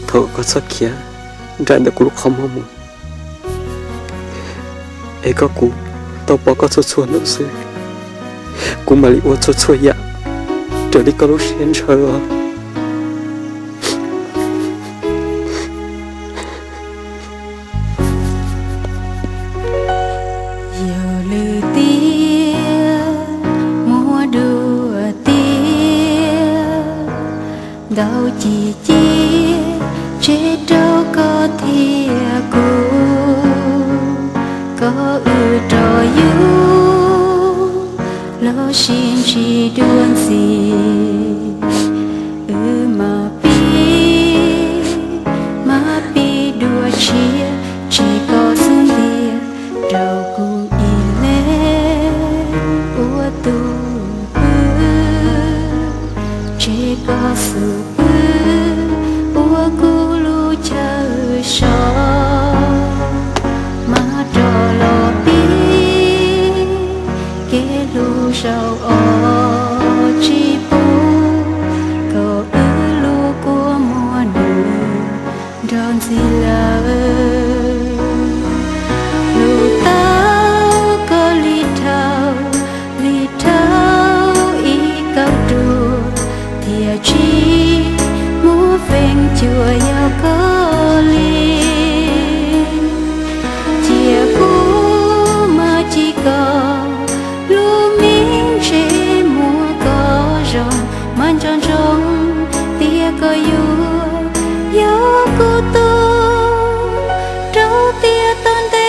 thôi có sao kia ra được cũng không mong muốn ấy có cú tao bỏ có số số nữa xưa cú mà liệu số số ya trở đi có lúc xuyên chờ đâu chỉ chết đâu có thiệt cô có trò yêu lo xin chỉ đuôn gì mà bi đùa chia chỉ có xuân địa đầu cùng in lên ua tu chỉ có sự ua cu lu chờ so mà trò lo bi kế lu sầu o chi bu cầu lu của mùa nụ đón gì là lu tao có li thao ý câu đùa thìa chi mua phèn chùa yêu có liền chia cũ mà chỉ có lu miếng chế mua có rong man tròn tròn tia có yêu cô tô trâu tia tôn tế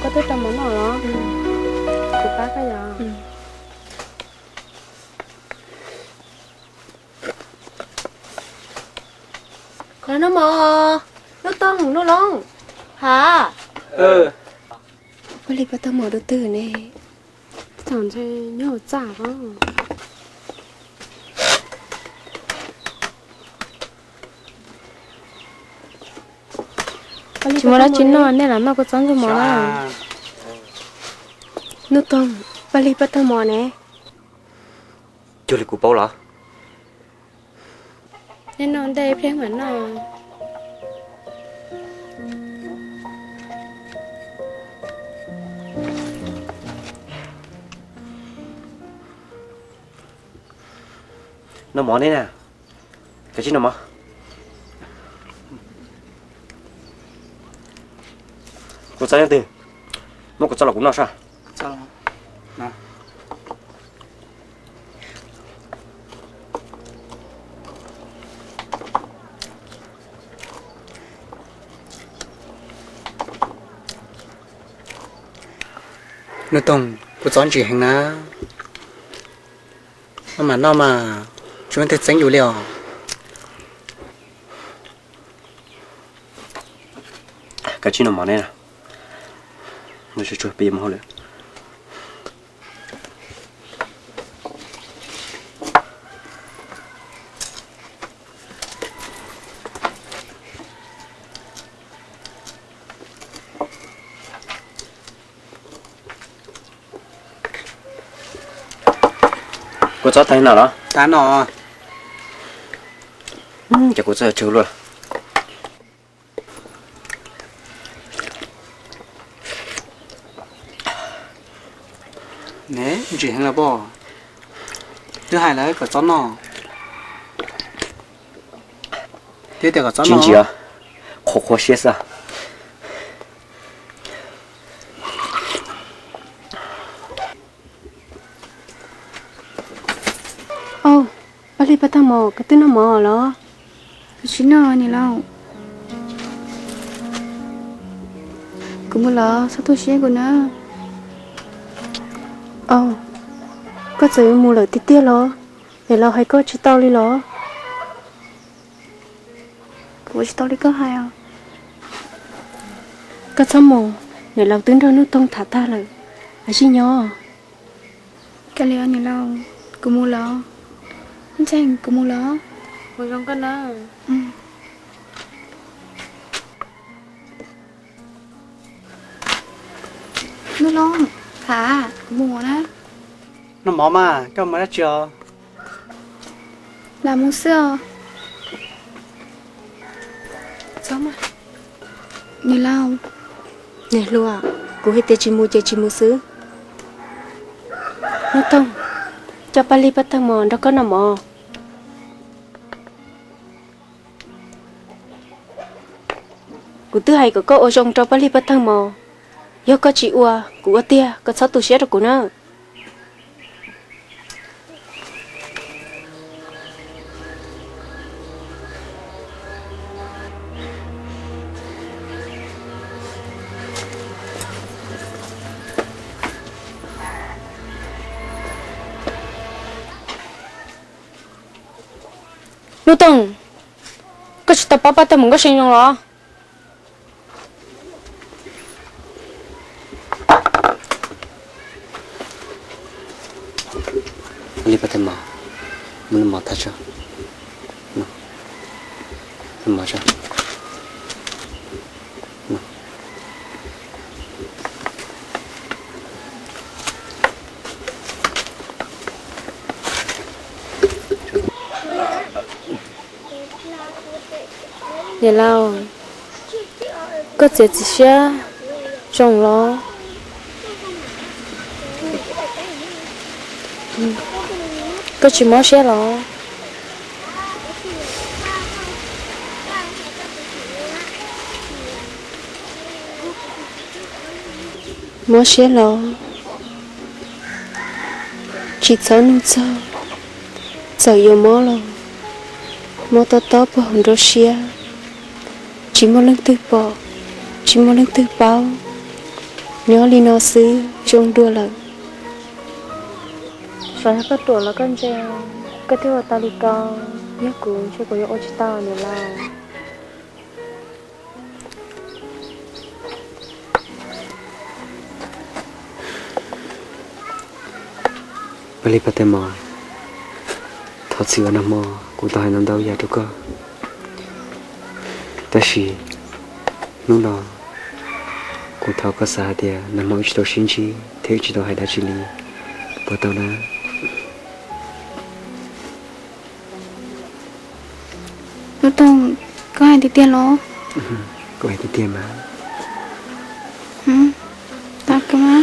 có thích trong món nào đó của bác cái gì là nó mò nó tông nó lông hả có lý bắt tao mò đầu tư nè chẳng chơi nhớ trả không chúng nó chín non nên là mà có chọn cho món nào nước tôm bali bắt tao mò nè chưa được cụ bao lắm nên non đây phèn mà nó món đấy nè cái gì nó mà cô cháu tiền mà cô cháu là cũng nào sao cháu nào nó tông cô cháu chỉ hành na mà nó mà chúng ta tránh dữ liệu cái chuyện nó mà này nè nó sẽ chui bì mà thôi có chó thấy nào đó tá nọ Chả có giờ trâu luôn. Nè, chỉ hàng là bò. Thứ hai là có chó nọ. Tiếp theo có chó Chính nọ. chị à? Khó xế sao? Ô, bà đi bắt thằng mò, cái tên nó mò đó. Chỉ nào nè lâu. Cũng muốn lo, sao tôi xé của nó. Ô, có gì mua lời tí tiết lo. Để lo hay có chỉ tao đi lo. Của chỉ tao đi có hay à? Có sao mò, để lo tính ra nước tông thả ta lời. À chi nhỏ. Cái lẽ nè lâu. Cũng muốn lo. Anh chàng cũng muốn lo. Ngồi trong con đó. Nó lo. Thả, cũng muốn á. Nó mỏ mà, cái mà đã chờ. Làm muốn xưa. Sao mà? Nè lâu. Nè lùa, cô hay tê chỉ mua xứ. Nó tông, cho bà đi bắt thằng mò, đó có nằm mò. Cô tư hay có ô rong cho bà đi bắt thằng mò. Do có chị ua, cô tia, có sáu tù xế rồi cô nữa. Nô Tông, có chị tập bắt thằng mò có sinh nhung rồi. Đi bắt em mà. Mình mà thật sao? Nó. Em mà sao? Nó. Để lao, có chuyện gì xe, trong lo. Có chỉ mó xe lo. Mó xe lo. Chỉ sợ nung sợ yêu mó lo. Mó to bỏ hồn rô xe. Chỉ mó lưng tư bỏ, chỉ mó lưng tư bao. Nhớ đi nó xứ, trông đua lần. Rồi các tuổi là con trẻ, cái thứ ta đi con, nhớ cũ cho cô yêu ta nữa là. Beli bắt em mà. Thật sự là mà, cô ta hay nằm đâu vậy đâu cơ. Tại vì lúc đó cô tháo có xa thì nằm mơ chỉ đâu xin chi, thế chỉ đâu hay đã chỉ lý, bắt đầu là Nó tông, có ai đi tiền lo. cô hay đi tiền mà. Ta cơ mà.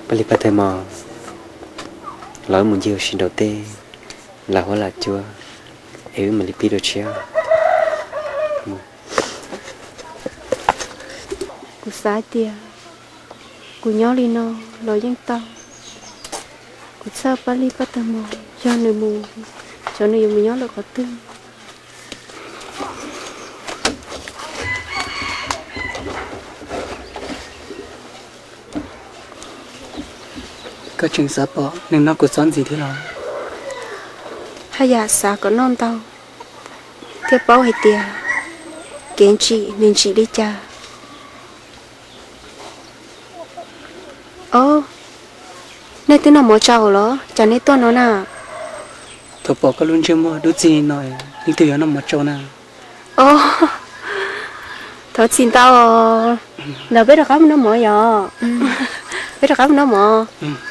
Beli bắt em mà. Lỡ một chiều xin đầu tiên là hóa là chưa yếu mà lipi được chưa. Cô sai tia, cô nhớ đi nó, lo dân tao. Cô sao bà đi bắt tao mò, cho người mù, cho người mù nhớ là có tư. Các trường sắp bỏ, nên nó có chọn gì thế nào? Hay là xa có non tao. Thế bao hay tia, kén chị nên chị đi cha. Ô, này tôi nó mỏ trâu đó cho nên tôi nó nè thọ bỏ cái luôn chưa mua đứa gì nói nhưng từ nó mà cho nè ô thôi xin tao là biết được không nó mỏ giờ biết được không nó mỏ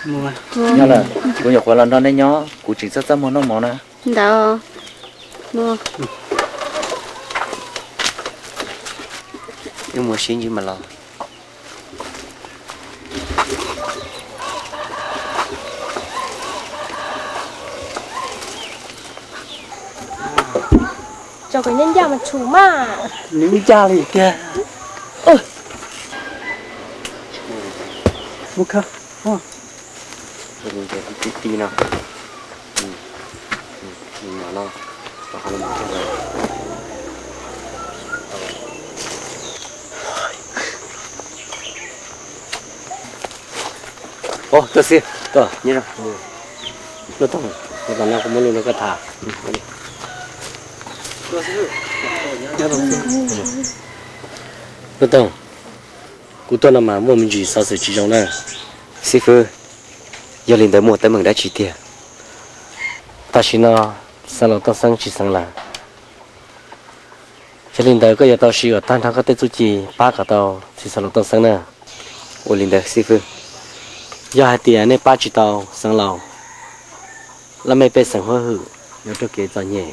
mua nhớ là cô nhọc qua lần đó đấy nhó cô chỉ rất rất muốn nó món nè đâu mua nhưng mà xin gì mà lo cho cái nhân gia mà chủ mà nếu cha thì kìa mua khá mình phải tí nào mà nó không làm cái này ô tôi xin tôi như nào nó tông nó cũng muốn nó cái thả nó tông cô tôi làm mà mua mình chỉ sao sự chỉ trong này sư phụ giờ linh tới mua tới mừng đã chỉ tiền ta chỉ nó sao nó tao sang chỉ sang là cho nên tới cái giờ tao chỉ ở tan thang cái tết chú chỉ ba cả tao chỉ sao nó tao sang nè ô linh tới sư phụ giờ hai tiền này ba chỉ tao sang lầu là mấy bé sang hoa hử nhớ cho kế cho nhẹ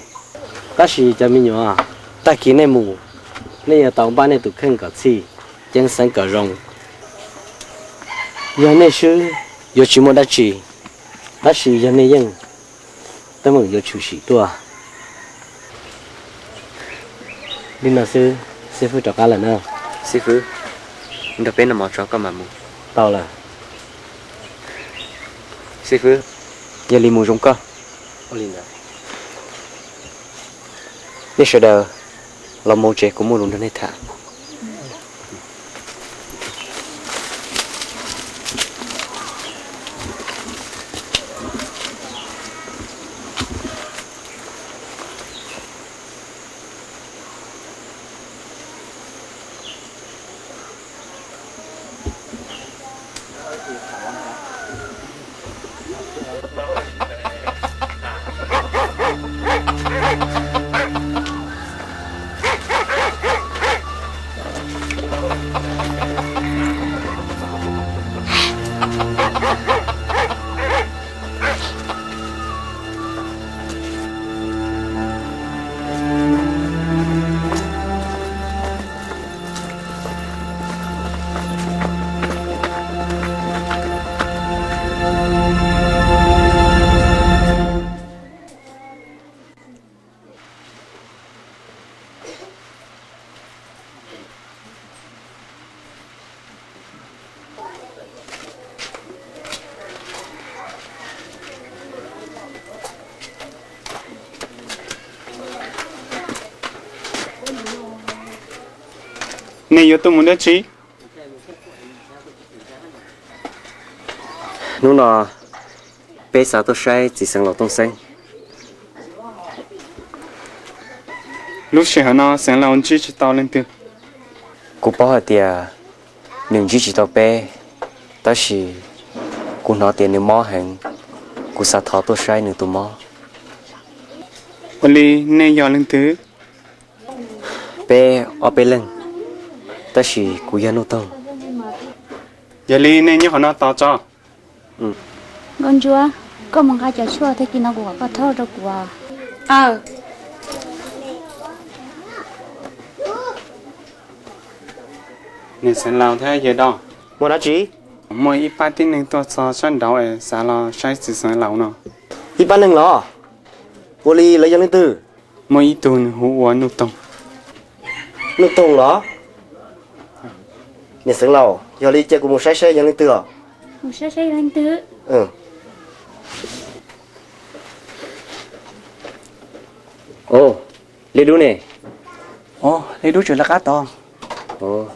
ta chỉ cho mình nhớ ta kia này mù này giờ tao ba này tụi khen cả chi chẳng sang cả rong giờ này sư giờ chỉ muốn đã chỉ giờ nàyยังtao muốn giờ chủ sĩ tua đi nào sư sư phụ cho cá lần nào sư phụ mình đã bên là mỏ cho các mà mua tao là sư phụ giờ linh mua giống cơ ô linh à nếu sợ đời là mua trẻ cũng mua luôn đến thả này giờ tôi muốn đến chi nó là bé sao tôi sai chỉ sang lò tông xanh lúc sẽ nó sáng là ông chỉ tao lên từ cô bảo tiền đừng chỉ tao bé đó là cô nói tiền nếu mò hàng cô sao thọ tôi sai nữa tôi mò oli này giờ lên từ bé ở bé lên đó là cô yên nó tông giờ li này như họ nó tao cho con chúa có một cái chả chua thế kia nó cũng có thơ đâu của này sáng lao thế giờ đó mua đã chỉ mỗi ít ba tiếng này tôi cho sẵn đầu ấy sáng là sai chỉ sáng lao nó đi bán lưng lò vô ly lấy dân lên từ mỗi ít tuần hú uốn nụ tông nước tông lò nhà sáng lầu giờ ly chơi cùng một sai sai dân lên từ à một sẽ lên tứ ừ ồ lấy đu nè ô lấy đứa chuyện là cá to ồ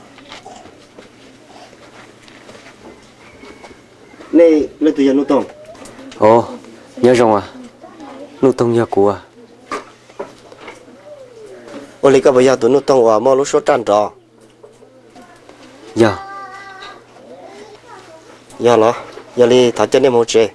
này lên từ dân nước tông ồ nhớ rồi à nó tông nhớ cô à ô ly có bây giờ tụi nước tông và mò lúc số tràn trò giờ giờ nó giờ đi thọ cho nên một chế